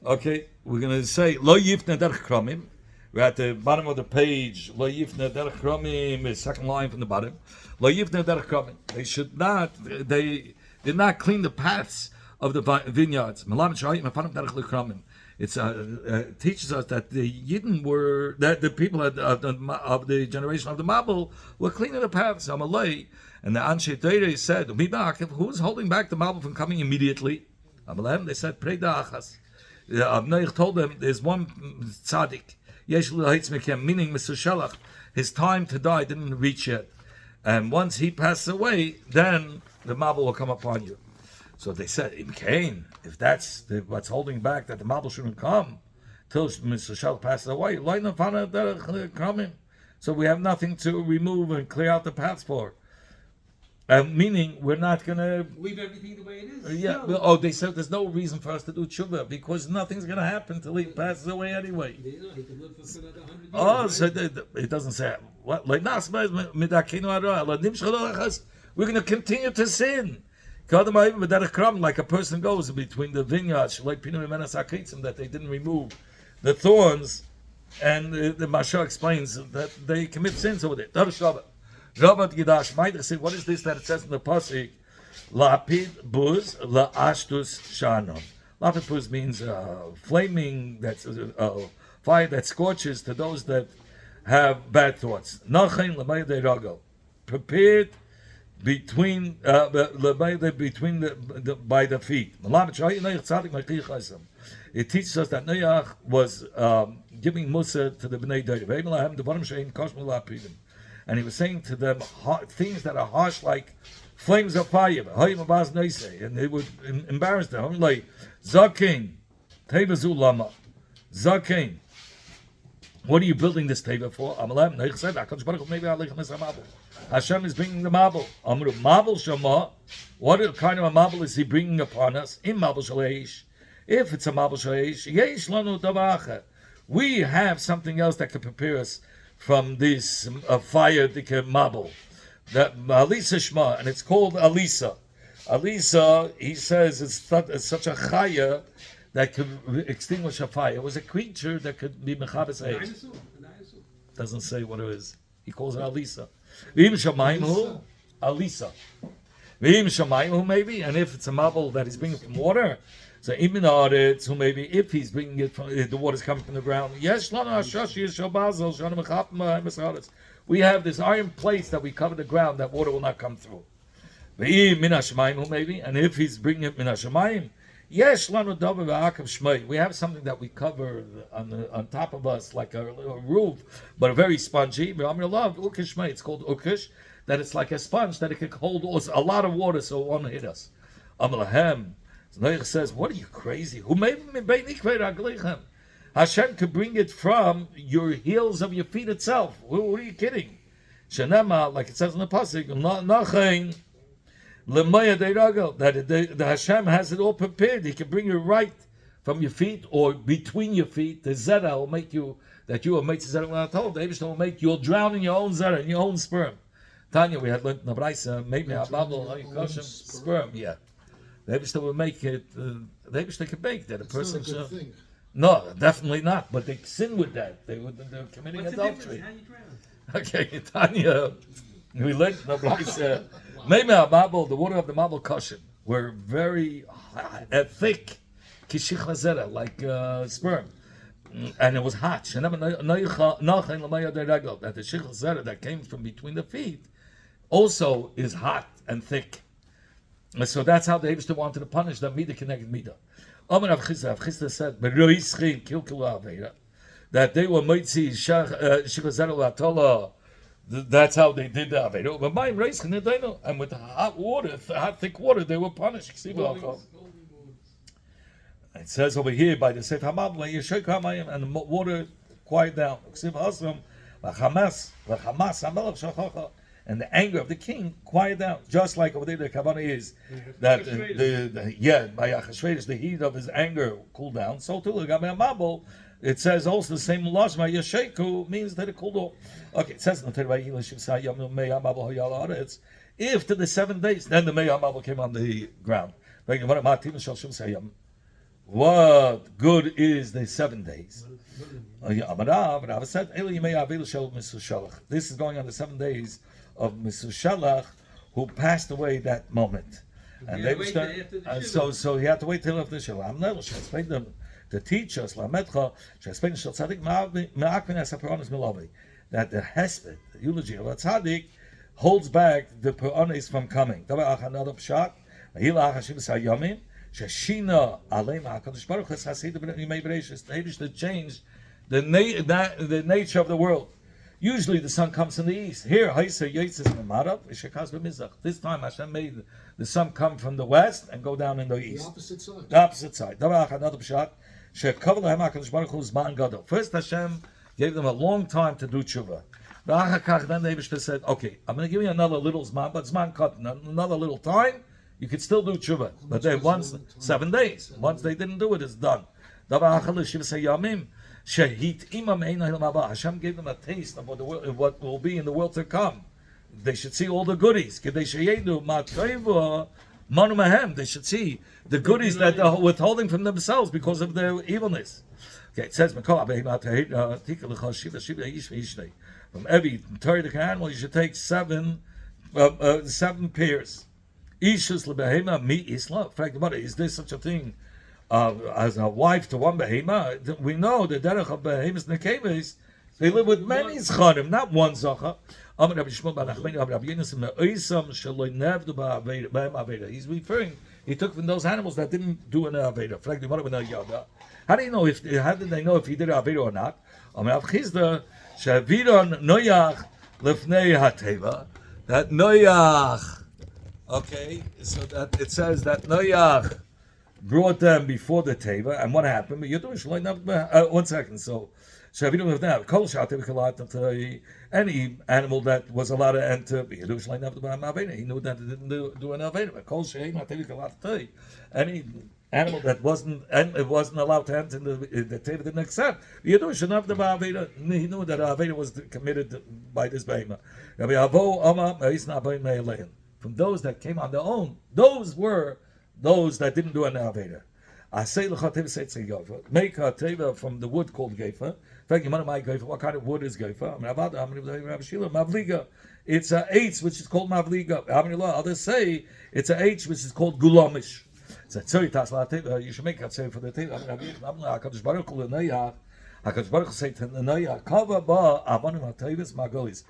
Okay, we're going to say Lo Yifne Derech Kromim. We're at the bottom of the page. Lo Yifne Derech Kromim is second line from the bottom. Lo Yifne Derech Kromim. They should not. They did not clean the paths of the vineyards. It teaches us that the Yidden were that the people of the generation of the Mabul were cleaning the paths. Amalei, and the Anshe Teire said, "Who's holding back the Mabul from coming immediately?" Amalem, they said, "Pray da'achas." Avneich told them, "There's one tzaddik, yesh l'haitz mekem," meaning Mr. Shelach, his time to die didn't reach yet, and once he passes away, then the Mabul will come upon you. So they said, "In Cain, if that's what's holding back that the Mabul shouldn't come till Mr. Shelach passes away, so we have nothing to remove and clear out the paths for." Meaning, we're not going to leave everything the way it is. Yeah. No. Oh, they said there's no reason for us to do tshuva because nothing's going to happen till he passes away anyway. He could live for another 100 years. Oh, right? so it doesn't say what. We're going to continue to sin. Like a person goes between the vineyards, like that they didn't remove the thorns, and the Masha explains that they commit sins over there. Rabat Gidash might say, what is this that it says in the pasuk? Lapid buz laashtus shanon. Lapid buz means flaming, that's fire that scorches to those that have bad thoughts. Nachain l'mayde ragal, prepared between between by the feet. It teaches us that Noach was giving Musa to the Bnei Dorim. And he was saying to them things that are harsh, like flames of fire. And it would embarrass them. Like, Zakin, Tevazu Lama. Zakin, what are you building this Teva for? Hashem is bringing the Mabul. Mabul Shama. What kind of a Mabul is he bringing upon us? In Mabul Shaleish. If it's a Mabul Shaleish, Yesh Lanu Davacha. We have something else that can prepare us from this fire mabul, that Alisa Shma, and it's called Alisa. Alisa, he says, it's such a chaya that could extinguish a fire. It was a creature that could be mechabes eish. Doesn't say what it is. He calls it Alisa. V'im shamayim Alisa. V'im shamayim maybe, and if it's a mabul that he's bringing from water. So even so maybe if he's bringing it from the water's coming from the ground. Yes, we have this iron plates that we cover the ground that water will not come through. Maybe, and if he's bringing it minashamayim, yes, we have something that we cover on top of us like a roof, but a very spongy. It's called ukish, that it's like a sponge that it can hold a lot of water so it won't hit us. So Noach says, what are you crazy? Who made me Hashem could bring it from your heels of your feet itself. What are you kidding? Shanema, like it says in the pasuk, that the Hashem has it all prepared. He can bring you right from your feet or between your feet. The zera will make you, that you will make zera. When I told the Eibishter will make you'll drown in your own zera, in your own sperm. Tanya, we had learned in the Braisa, maybe sperm, yeah. The Eibishter will make it. The Eibishter can make that a person. Not a good thing. No, definitely not. But they sin with that. They're committing adultery. Okay, Tanya, we learned the Braisa. Maybe the water of the Mabul cushion were very thick, like sperm, and it was hot. That the shichach zera that came from between the feet also is hot and thick. And so that's how the Eibishter wanted to punish them, Midah connected Midah. Amar Avchista said, that they were Moitzi Shikazero Latola. That's how they did the Aveda. But my race, and with hot water, hot thick water, they were punished. It says over here by the Sefer Hamam, and the water quiet down. And the anger of the king quiet down, just like over there the kavanah is that by Achashverosh the heat of his anger cooled down. So too the Mabul, it says also the same lashma yasheku means that it cooled off. Okay, it says in the Torah if to the 7 days, then the Mabul came on the ground. what good is the 7 days? But said, this is going on the 7 days of Mr. Shalach, who passed away that moment. And they so he had to wait till after the Shalach. I'm not sure. Explain them to teach us, that the hesped, the eulogy of a tzaddik, holds back the peronis from coming. Another pshat, Shashina Aleim HaKadosh Baruch Hu Hasid B'nei Bereishis. The Eibush changed the nature of the world. Usually the sun comes from the east. Here, Haisa Yitzis Memarav Ishakaz B'Mizrach. This time Hashem made the sun come from the west and go down in the east. The opposite side. Another pshat. Shekav Lahem HaKadosh Baruch Hu Zman Gadol. First Hashem gave them a long time to do tshuva. Then the Eibush said, "Okay, I'm going to give you another little zman, but zman cut, another little time. You could still do tshuva, but then once 7 days. Once they didn't do it, it's done." Hashem gave them a taste of what will be in the world to come. They should see all the goodies. They should see the goodies that they're withholding from themselves because of their evilness. Okay, it says, from every territorial animal, you should take 7 pairs. Ishus lebehema mi isla. In fact, is there such a thing as a wife to one behema? We know the derech of behemas nekeves. They live with many zcharim, not one zacha. He's referring. He took from those animals that didn't do an aveda. How do you know if? How did they know if he did an aveda or not? That noyach. Okay, so that it says that Noach brought them before the Teva, and what happened? One second. So any animal that was allowed to enter, he knew that it didn't do an aveda. Any animal that wasn't allowed to enter, the Teva didn't accept. He knew that aveda was committed by this behemoth. From those that came on their own, those were those that didn't do an aveda. I say make a teva from the wood called gefa. In fact, what kind of wood is gefa? It's a H which is called mavliga. Others say it's a H which is called gulamish. You should make a teva for the teva. Hakadosh Baruch Hu say to the Noach, cover ba avanim hatevis magolis.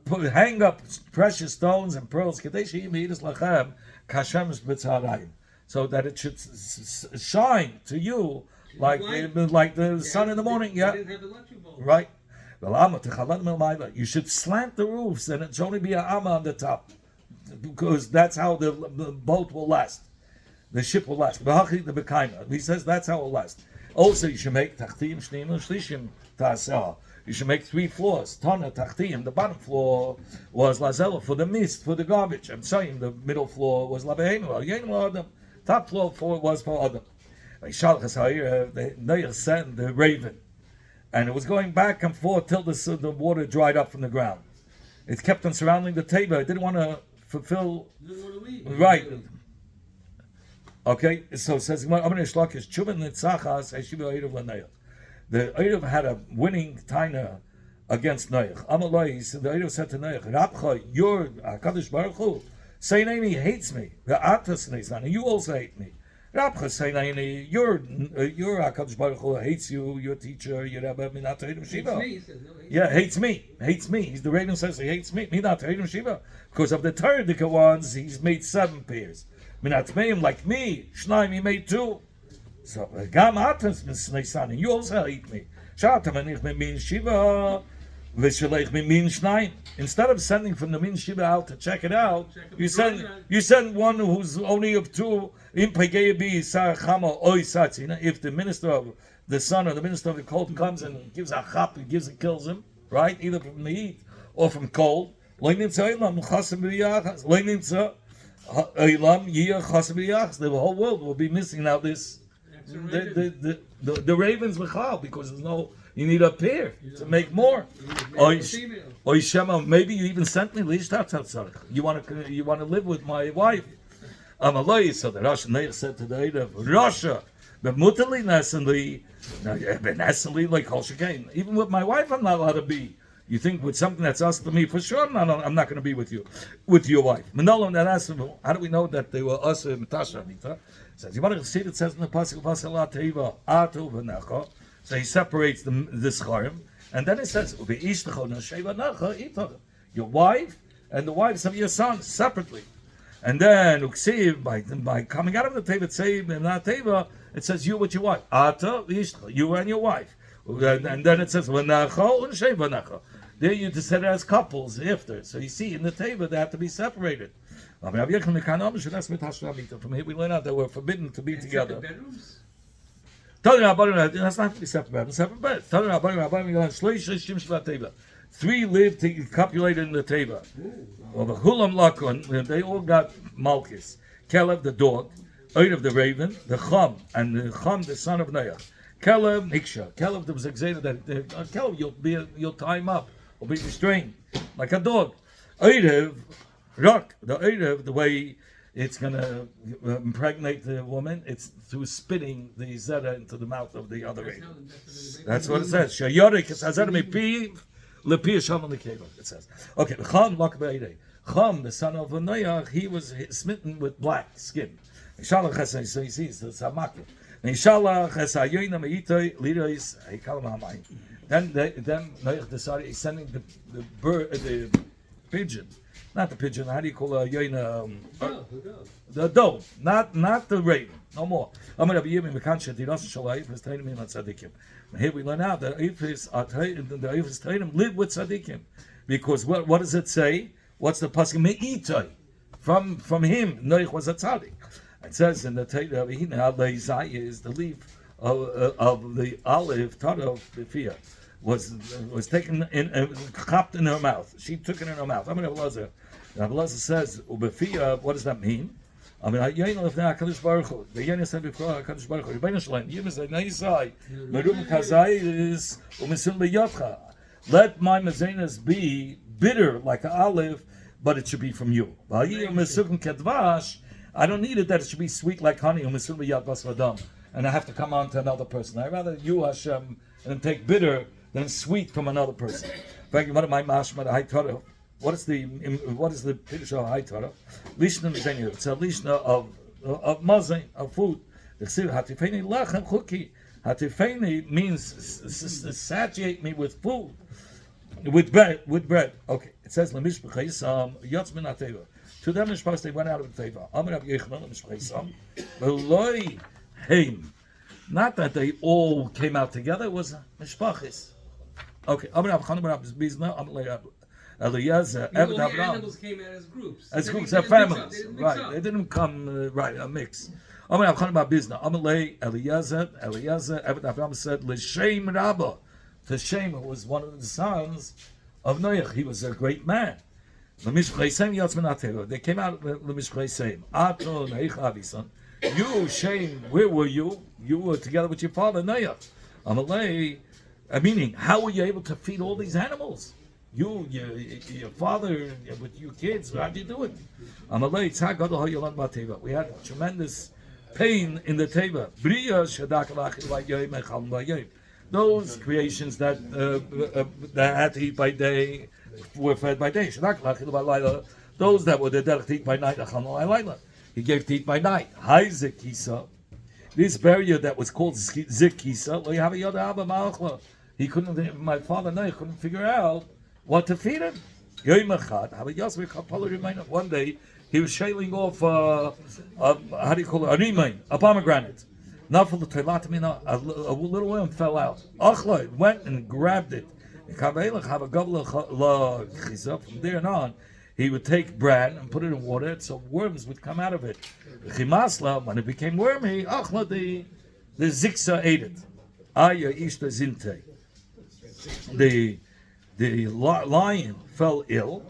Hang up precious stones and pearls, so that it should shine to you like the sun in the morning. Yeah, right. You should slant the roofs, and it should only be an amma on the top, because that's how the boat will last. The ship will last. He says that's how it will last. Also, you should make tachtim, shneim, and shlishim ta'aseh. You should make 3 floors. Tana, Tachtim, the bottom floor was Lazella for the mist, for the garbage. I'm saying the middle floor was Labehenu. Top floor was for Adam. The Noach sent the raven. And it was going back and forth till the water dried up from the ground. It kept on surrounding the table. It didn't want to fulfill. Right. Okay, so it says, the Erev had a winning taina against Noach. Amalai, the Erev said to Noach, Rabcha, you're HaKadosh Baruch Hu. Saying he hates me. And you also hate me. Rabcha saying you're HaKadosh Baruch Hu hates you, your teacher, your Rebbe, Minat Heidim Shiva. Yeah, hates me. He's the Raven says he hates me. Minat Heidim Shiva. Because of the Tardika ones, he's made 7 pairs. Minat Meim, like me, Shnaim, he made 2. So, Gam Atens Misneisan, you also hate me. Shatam and Min Shiva, Vishalech Min Shnaim. Instead of sending from the Min Shiva out to check it out, you send one who's only of 2. If the minister of the sun or the minister of the cold comes and gives a chap, kills him, right? Either from the heat or from cold. The whole world will be missing out this. The ravens were because there's no. You need a pair to make more. Or maybe you even sent me. You want to live with my wife. So the Russian said to the Erev, Russia, But mutali nesli like kol shekain. Even with my wife, I'm not allowed to be. You think with something that's us to me, for sure, I'm not going to be with you, with your wife. Manolam that asked him, how do we know that they were us and Matasha Amita? Says you want to see it says in the pasuk Vasala Teiva Atu V'Necha. So he separates the scharim, and then it says your wife and the wives of your sons separately. And then uksiv by coming out of the teva tzeim and not teva, it says you with your wife. Ata v'ishcha, you and your wife. And then it says v'nacha and shei v'nacha. There you just said it as couples after. So you see in the teva they have to be separated. From here we learn out that we're forbidden to be together. Bedrooms? That's not to be separate beds. 3 lived to copulate in the teva. They all got malchus. Caleb the dog, Eid the raven, the Chum, and the Chum the son of Noach. Caleb Niksha. Caleb there was excited that Caleb you'll tie him up, will be restrained like a dog. Eid Rock, the Eid the way it's going to impregnate the woman, it's through spitting the zera into the mouth of the other Eid. That's what it says. Shayorik hazara mepiv. It says, okay, Chum, Chum, the son of Noach, he was smitten with black skin. So he sees the Samak. Then Noach decided he's sending the pigeon, not the pigeon. How do you call a yoina? The dove, not the raven. No more. Here we learn out that the Eifis Tainim live with tzaddikim, because what does it say? What's the pasuk? Me'itai, from him Noach was a tzaddik. It says in the Torah, is the leaf of the olive tarav b'fiyah was taken chopped in her mouth. She took it in her mouth. Rabbi Elazar says ubefiyah. What does that mean? I mean, HaKadosh Baruch Hu. The Yonah said before HaKadosh Baruch Hu, Rebbeinu Shalom, Yom Zay Naisai, Merum Kazai is Umisun B'Yotcha. Let my mezenas be bitter like an olive, but it should be from you. I don't need it that it should be sweet like honey, Umisun B'Yad Basvadam, and I have to come on to another person. I'd rather you, Hashem, and take bitter than sweet from another person. Thank you. One of my mashma, I taught her. What is the Piddush of High Torah? Lishna Mizenia. It's a lishna of mazin, of food. The Chsiv Hatifeni lachem chuki. Hatifeni means satiate me with food, with bread. Okay. It says Lemishpachis Yotz Min HaTeva. To them mishpachas they went out of the teva. Amar Rav Yechon Lemishpachis Eloi Heim. Not that they all came out together. It was mishpachis. Okay. Amar Rav Chanan Rav Bizna. Amar Eliezer, All the animals came out as groups. As groups, they're families. Right. They didn't come, a mix. I'm going to have about business. Amalei, Eliezer, Eved Abraham said, L'shem Rabba. To Shem, who was one of the sons of Noach. He was a great man. They came out L'mishpachei Sem. Ato Neich Avisan. You, Shem, where were you? You were together with your father, Noach. Amalei, meaning, how were you able to feed all these animals? You, your father, with your kids, how do you do it? We had tremendous pain in the teva. Those creations that had to eat by day were fed by day. Those that were the derech to eat by night, he gave to eat by night. Hi Zikisa. This barrier that was called Zikisa, he couldn't, my father couldn't figure out what to feed him. One day, he was shailing off, a rimain, a pomegranate. A little worm fell out. Achla went and grabbed it. From there on, he would take bread and put it in water, so worms would come out of it. When it became wormy, Achla, the ziksa ate it. Aya ishta zinte. The lion fell ill,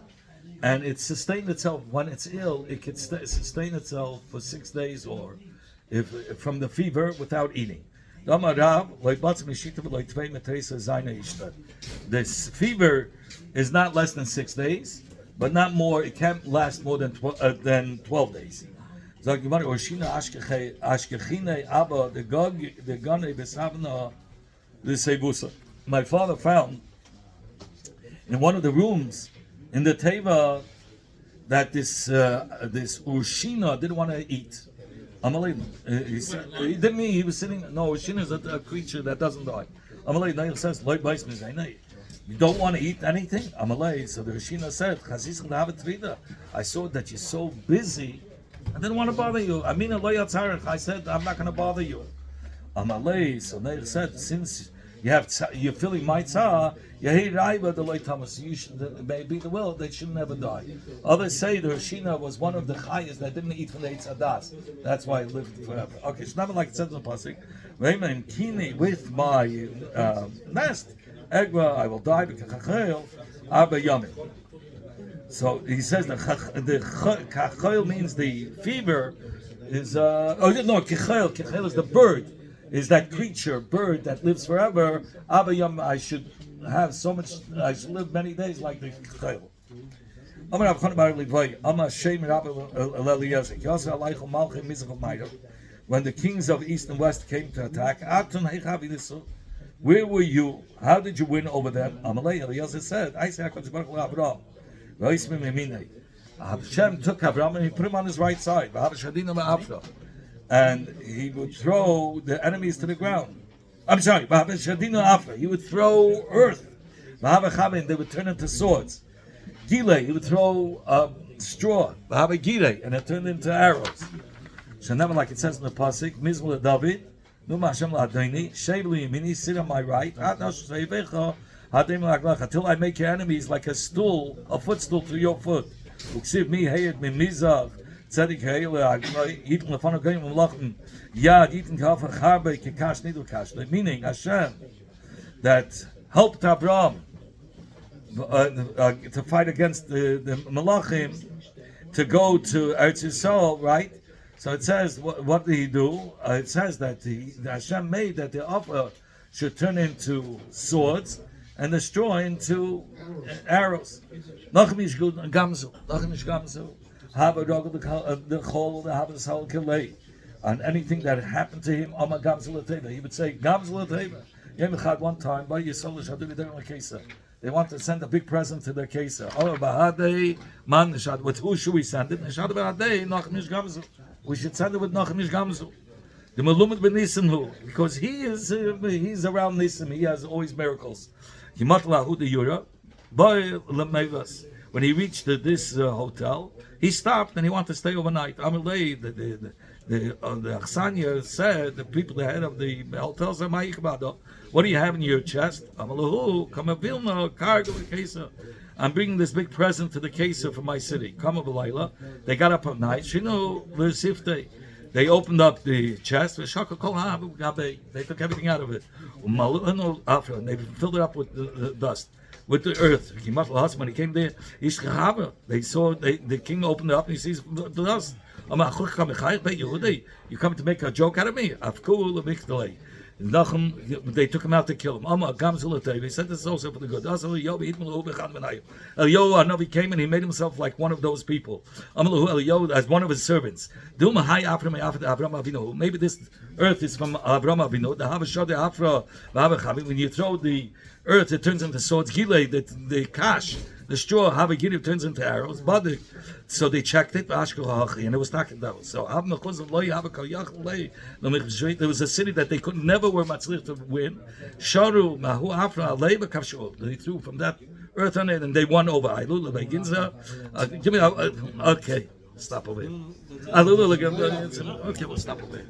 and it sustained itself. When it's ill, it could sustain itself for 6 days, or if from the fever without eating. This fever is not less than 6 days, but not more. It can't last more than 12 days. Sag Gemara, Oshina Ashkechine Abba, the Gane Besavna, the Sebusa. My father found in one of the rooms in the Teva that this Ushina didn't want to eat. Amalei, he didn't mean he was sitting. No, Ushina is a creature that doesn't die. Amalei, Nail says, you don't want to eat anything? Amalei, so the Ushina said, I saw that you're so busy. I didn't want to bother you. I mean, I said, I'm not going to bother you. Amalei, so Nail said, since you're feeling my tzah, you should maybe the will they should never die. Others say the Rishina was one of the chayas that didn't eat from the Eitz Adas. That's why it lived forever. Okay, it's not like it says in the pasuk. With my nest, Egra, I will die because Abba Yamin. So he says the kachel means the fever is kechel is the bird. Is that creature, bird that lives forever? Abba Yam, I should have so much. I should live many days like the chayil. When the kings of East and West came to attack, where were you? How did you win over them? Eliezer said, I say Abraham. Hashem took Abraham and he put him on his right side. And he would throw the enemies to the ground. I'm sorry, he would throw earth. They would turn into swords. Gile, he would throw straw. And it turned into arrows. So never like it says in the pasuk, Mizmor David, Numa Hashem la'adoni, Shevli Yemini, sit on my right, until I make your enemies like a stool, a footstool to your foot. Uksiv mi heyed min mizach. Meaning Hashem that helped Abraham to fight against the Malachim to go to Eretz Yisrael, right? So it says, what did he do? It says that Hashem made that the offer should turn into swords and the straw into arrows. And anything that happened to him, he would say, one time, they want to send a big present to their kesa. With who should we send it? We should send it with Nachmish Gamzu. The Malumad ben Nisim, because he's around Nisim, he has always miracles. When he reached this hotel, he stopped and he wanted to stay overnight. Amalei, the Aksanya said, the people, the head of the hotel said, what do you have in your chest? Amalahu, Kamavilna, cargo Kesa. I'm bringing this big present to the Kesa for my city. Kamavilayla. They got up at night. Shino, Lusifte. They opened up the chest. They took everything out of it. And they filled it up with the dust. With the earth. When he came there, they saw the king opened it up and he sees the dust. You come to make a joke out of me? They took him out to kill him. They said this is also for the good. Eliyahu came and he made himself like one of those people. As one of his servants. Maybe this earth is from Abraham Avinu. When you throw the earth, it turns into swords. The kash, the straw, turns into arrows. So they checked it, and it was not down. So there was a city that they could never were matzlich to win. They threw from that earth on it, and they won over. Give me okay, stop over here. Okay, we'll stop over here.